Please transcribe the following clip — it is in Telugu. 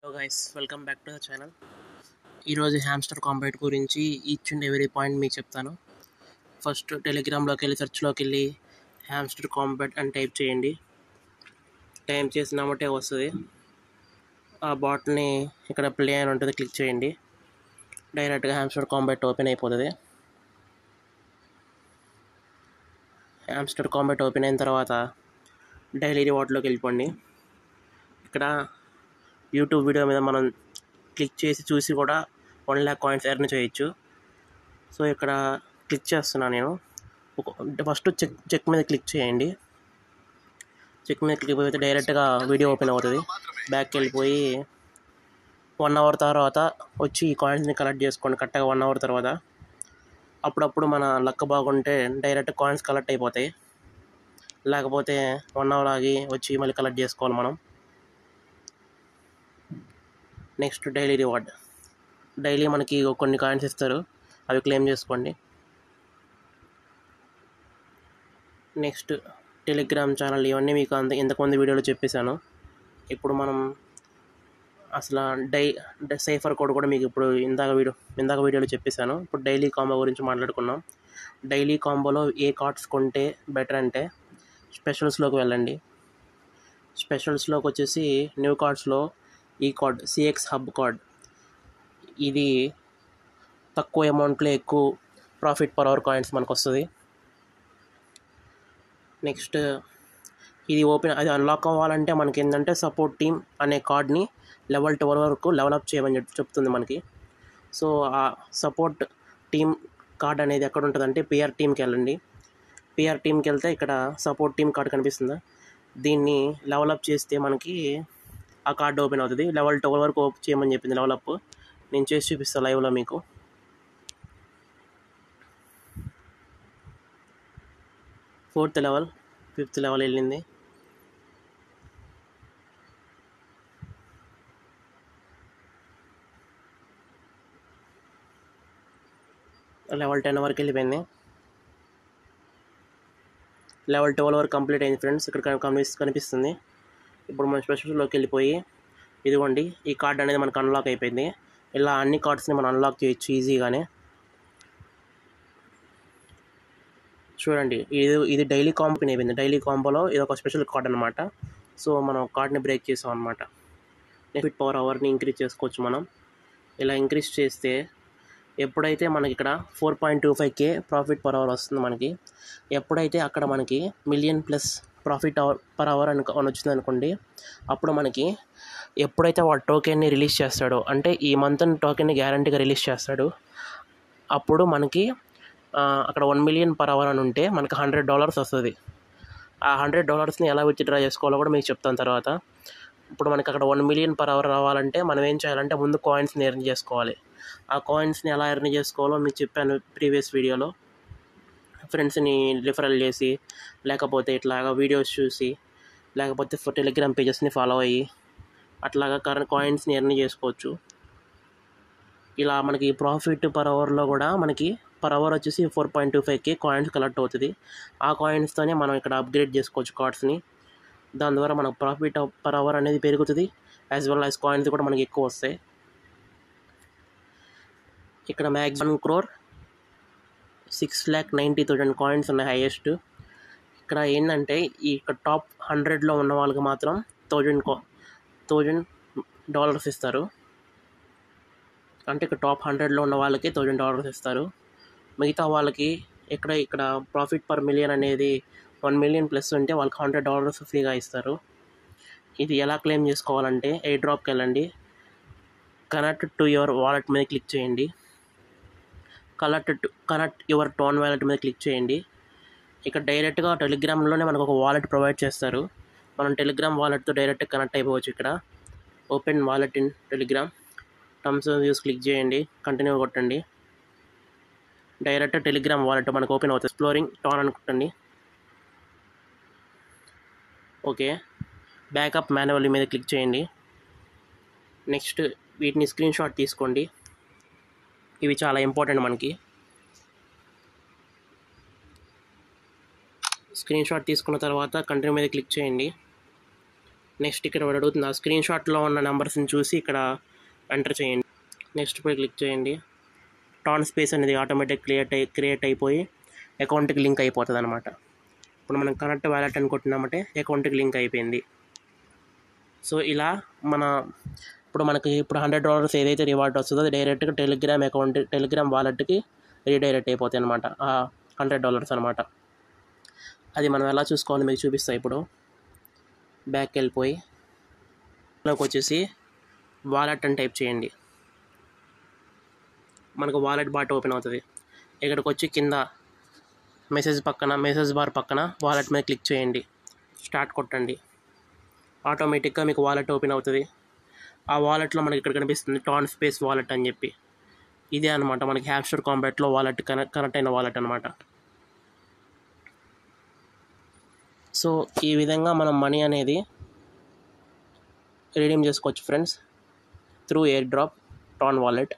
Hello guys, welcome back to the channel. ఈరోజు హ్యామ్స్టర్ కాంబాట్ గురించి ఈచ్ అండ్ ఎవ్రీ పాయింట్ మీకు చెప్తాను. ఫస్ట్ టెలిగ్రామ్లోకి వెళ్ళి సెర్చ్లోకి వెళ్ళి హ్యామ్స్టర్ కాంబాట్ అని టైప్ చేయండి. టైప్ చేసినామంటే వస్తుంది. ఆ బాట్ని ఇక్కడ ప్లే అని ఉంటుంది, క్లిక్ చేయండి. డైరెక్ట్గా హ్యామ్స్టర్ కాంబాట్ ఓపెన్ అయిపోతుంది. హ్యామ్స్టర్ కాంబాట్ ఓపెన్ అయిన తర్వాత డైలీ రివార్డ్లోకి వెళ్ళిపోండి. ఇక్కడ యూట్యూబ్ వీడియో మీద మనం క్లిక్ చేసి చూసి కూడా 1,00,000 కాయిన్స్ ఎర్న్ చేయొచ్చు. సో ఇక్కడ క్లిక్ చేస్తున్నాను నేను. ఫస్ట్ చెక్ మీద క్లిక్ చేయండి. చెక్ మీద క్లిక్ అయిపోతే డైరెక్ట్గా వీడియో ఓపెన్ అవుతుంది. బ్యాక్కి వెళ్ళిపోయి 1 అవర్ తర్వాత వచ్చి ఈ కాయిన్స్ని కలెక్ట్ చేసుకోండి. కరెక్ట్గా 1 అవర్ తర్వాత. అప్పుడప్పుడు మన లక్ బాగుంటే డైరెక్ట్ కాయిన్స్ కలెక్ట్ అయిపోతాయి. లేకపోతే 1 అవర్ ఆగి వచ్చి మళ్ళీ కలెక్ట్ చేసుకోవాలి మనం. Next daily reward. డైలీ మనకి కొన్ని కాయిన్స్ ఇస్తారు, అవి క్లెయిమ్ చేసుకోండి. నెక్స్ట్ టెలిగ్రామ్ ఛానల్, ఇవన్నీ మీకు ఇంతకుముందు వీడియోలో చెప్పేశాను. ఇప్పుడు మనం అసలు సైఫర్ కోడ్ కూడా మీకు ఇప్పుడు ఇందాక వీడియోలో చెప్పేశాను. ఇప్పుడు డైలీ కాంబో గురించి మాట్లాడుకున్నాం. డైలీ కాంబోలో ఏ కార్డ్స్ కొంటే బెటర్ అంటే స్పెషల్స్లోకి వెళ్ళండి. స్పెషల్స్లోకి వచ్చేసి న్యూ కార్డ్స్లో ఈ కార్డ్ CX హబ్ కార్డ్, ఇది తక్కువ అమౌంట్లో ఎక్కువ ప్రాఫిట్ పర్ అవర్ కాయిన్స్ మనకు వస్తుంది. నెక్స్ట్ ఇది అది అన్లాక్ అవ్వాలంటే మనకి ఏంటంటే సపోర్ట్ టీమ్ అనే కార్డ్ని లెవెల్ 12 వరకు డెవలప్ చేయమని చెప్తుంది మనకి. సో ఆ సపోర్ట్ టీమ్ కార్డ్ అనేది ఎక్కడ ఉంటుందంటే PR టీమ్కి వెళ్ళండి. PR టీమ్కి వెళ్తే ఇక్కడ సపోర్ట్ టీమ్ కార్డ్ కనిపిస్తుందా, దీన్ని లెవెలప్ చేస్తే మనకి ఆ కార్డు ఓపెన్ అవుతుంది. లెవెల్ 12 వరకు ఓపెన్ చేయమని చెప్పింది డెవలప్. నేను చేసి చూపిస్తాను లైవ్లో మీకు. ఫోర్త్ లెవెల్, 5th లెవెల్ వెళ్ళింది. లెవెల్ 10 వరకు వెళ్ళిపోయింది. లెవెల్ 12 వరకు కంప్లీట్ అయింది ఫ్రెండ్స్. ఇక్కడ కనిపిస్తుంది. ఇప్పుడు మన స్పెషల్లోకి వెళ్ళిపోయి ఇదిగోండి, ఈ కార్డ్ అనేది మనకు అన్లాక్ అయిపోయింది. ఇలా అన్ని కార్డ్స్ని మనం అన్లాక్ చేయొచ్చు ఈజీగానే. చూడండి, ఇది డైలీ కాంబో అయిపోయింది. డైలీ కాంబోలో ఇది ఒక స్పెషల్ కార్డ్ అనమాట. సో మనం కార్డ్ని బ్రేక్ చేసాం అనమాట. ప్రాఫిట్ పవర్ అవర్ని ఇంక్రీజ్ చేసుకోవచ్చు మనం. ఇలా ఇంక్రీజ్ చేస్తే ఎప్పుడైతే మనకి ఇక్కడ 4.25K ప్రాఫిట్ పర్ అవర్ వస్తుంది మనకి, ఎప్పుడైతే అక్కడ మనకి $1,000,000 ప్లస్ ప్రాఫిట్ పర్ అవర్ అని వచ్చింది అనుకోండి, అప్పుడు మనకి ఎప్పుడైతే వాడు టోకెన్ని రిలీజ్ చేస్తాడో, అంటే ఈ మంత్ టోకెన్ని గ్యారంటీగా రిలీజ్ చేస్తాడు, అప్పుడు మనకి అక్కడ 1,000,000 పర్ అవర్ అని ఉంటే మనకి $100 వస్తుంది. ఆ $100ని ఎలా విత్డ్రా చేసుకోవాలో కూడా మీకు చెప్తాను తర్వాత. ఇప్పుడు మనకి అక్కడ 1,000,000 పర్ అవర్ రావాలంటే మనం ఏం చేయాలంటే ముందు కాయిన్స్ని ఎర్న్ చేసుకోవాలి. ఆ కాయిన్స్ని ఎలా ఎర్న్ చేసుకోవాలో మీకు చెప్పాను ప్రీవియస్ వీడియోలో. ఫ్రెండ్స్ని రిఫరల్ చేసి, లేకపోతే ఇట్లాగా వీడియోస్ చూసి, లేకపోతే టెలిగ్రామ్ పేజెస్ని ఫాలో అయ్యి అట్లాగా కాయిన్స్ని ఎర్న్ చేసుకోవచ్చు. ఇలా మనకి ప్రాఫిట్ పర్ అవర్లో కూడా మనకి పర్ అవర్ వచ్చేసి 4.25K కాయిన్స్ కలెక్ట్ అవుతుంది. ఆ కాయిన్స్తోనే మనం ఇక్కడ అప్గ్రేడ్ చేసుకోవచ్చు కార్డ్స్ని. దాని ద్వారా మనకు ప్రాఫిట్ పర్ అవర్ అనేది పెరుగుతుంది, యాజ్ వెల్ యాజ్ కాయిన్స్ కూడా మనకి ఎక్కువ వస్తాయి. ఇక్కడ మ్యాక్సిమం 1,690,000 కాయిన్స్ ఉన్నాయి హైయెస్ట్. ఇక్కడ ఏంటంటే ఈ టాప్ 100లో ఉన్న వాళ్ళకి మాత్రం $1,000 ఇస్తారు. అంటే ఇక్కడ టాప్ 100లో ఉన్న వాళ్ళకి $1,000 ఇస్తారు. మిగతా వాళ్ళకి ఇక్కడ ప్రాఫిట్ పర్ మిలియన్ అనేది 1,000,000 ప్లస్ ఉంటే వాళ్ళకి $100 ఫ్రీగా ఇస్తారు. ఇది ఎలా క్లెయిమ్ చేసుకోవాలంటే ఎయిర్ డ్రాప్కి వెళ్ళండి. కనెక్ట్ టు యువర్ వాలెట్ మీద క్లిక్ చేయండి. కనెక్ట్ యువర్ టోన్ వాలెట్ మీద క్లిక్ చేయండి. ఇక్కడ డైరెక్ట్గా టెలిగ్రామ్లోనే మనకు ఒక వాలెట్ ప్రొవైడ్ చేస్తారు. మనం టెలిగ్రామ్ వాలెట్తో డైరెక్ట్గా కనెక్ట్ అయిపోవచ్చు. ఇక్కడ open wallet in Telegram, terms and views click చేయండి, కంటిన్యూ కొట్టండి. డైరెక్ట్ టెలిగ్రామ్ వాలెట్ మనకు ఓపెన్ అవుతుంది. ఎక్స్ప్లోరింగ్ టోన్ అనుకుంటండి. ఓకే, బ్యాకప్ మాన్యువల్ మీద క్లిక్ చేయండి. నెక్స్ట్ వీటిని స్క్రీన్ షాట్ తీసుకోండి. ఇవి చాలా ఇంపార్టెంట్ మనకి. స్క్రీన్ షాట్ తీసుకున్న తర్వాత కంటిన్యూ మీద క్లిక్ చేయండి. నెక్స్ట్ ఇక్కడ అడుగుతుంది, ఆ స్క్రీన్ షాట్లో ఉన్న నెంబర్స్ని చూసి ఇక్కడ ఎంటర్ చేయండి. నెక్స్ట్ పై క్లిక్ చేయండి. టాన్ స్పేస్ అనేది ఆటోమేటిక్ క్రియేట్ అయిపోయి అకౌంట్కి లింక్ అయిపోతుంది అనమాట. ఇప్పుడు మనం కనెక్ట్ వ్యాలెట్ అని కొట్టినామంటే అకౌంట్కి లింక్ అయిపోయింది. సో ఇలా మనకి $100 ఏదైతే రివార్డ్ వస్తుందో అది డైరెక్ట్గా టెలిగ్రామ్ వాలెట్కి రీడైరెక్ట్ అయిపోతాయి అనమాట. ఆ $100 అనమాట. అది మనం ఎలా చూసుకోవాలో మీకు చూపిస్తాం. ఇప్పుడు బ్యాక్ వెళ్ళిపోయి లోకి వచ్చేసి వాలెట్ అని టైప్ చేయండి. మనకు వాలెట్ బాట్ ఓపెన్ అవుతుంది. ఇక్కడికి వచ్చి కింద మెసేజ్ బార్ పక్కన వాలెట్ మీద క్లిక్ చేయండి. స్టార్ట్ కొట్టండి. ఆటోమేటిక్గా మీకు వాలెట్ ఓపెన్ అవుతుంది. ఆ వాలెట్లో మనకి ఇక్కడ కనిపిస్తుంది టాన్ స్పేస్ వాలెట్ అని చెప్పి. ఇదే అనమాట మనకి హ్యాప్స్టర్ కాంబాట్లో వాలెట్ కనెక్ట్ అయిన వాలెట్ అనమాట. సో ఈ విధంగా మనం మనీ అనేది రిడీమ్ చేసుకోవచ్చు friends through air drop tan wallet.